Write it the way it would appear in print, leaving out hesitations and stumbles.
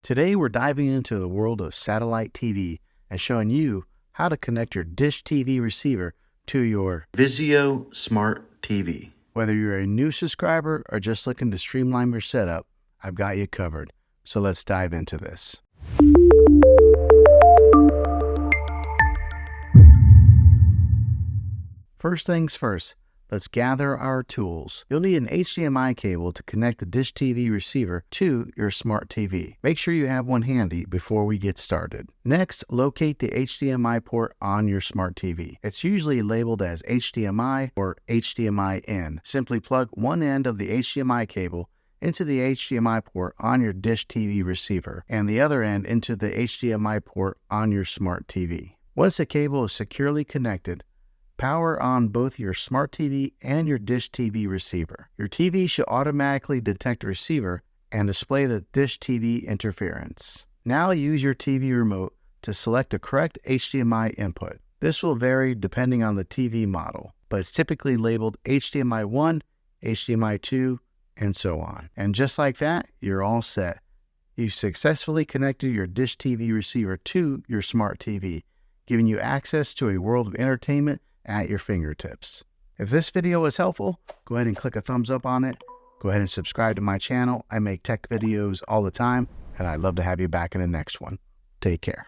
Today we're diving into the world of satellite TV and showing you how to connect your dish TV receiver to your Vizio smart TV. Whether you're a new subscriber or just looking to streamline your setup, I've got you covered. So let's dive into this. First things first, let's gather our tools. You'll need an HDMI cable to connect the dish TV receiver to your smart TV. Make sure you have one handy before we get started. Next, locate the HDMI port on your smart TV. It's usually labeled as HDMI or HDMI in. Simply plug one end of the HDMI cable into the HDMI port on your dish TV receiver and the other end into the HDMI port on your smart TV. Once the cable is securely connected, power on both your smart TV and your dish TV receiver. Your TV should automatically detect the receiver and display the dish TV interference. Now use your TV remote to select the correct HDMI input. This will vary depending on the TV model, but it's typically labeled HDMI 1, HDMI 2, and so on. And just like that, you're all set. You've successfully connected your dish TV receiver to your smart TV, giving you access to a world of entertainment at your fingertips. If this video was helpful, go ahead and click a thumbs up on it. Go ahead and subscribe to my channel. I make tech videos all the time, and I'd love to have you back in the next one. Take care.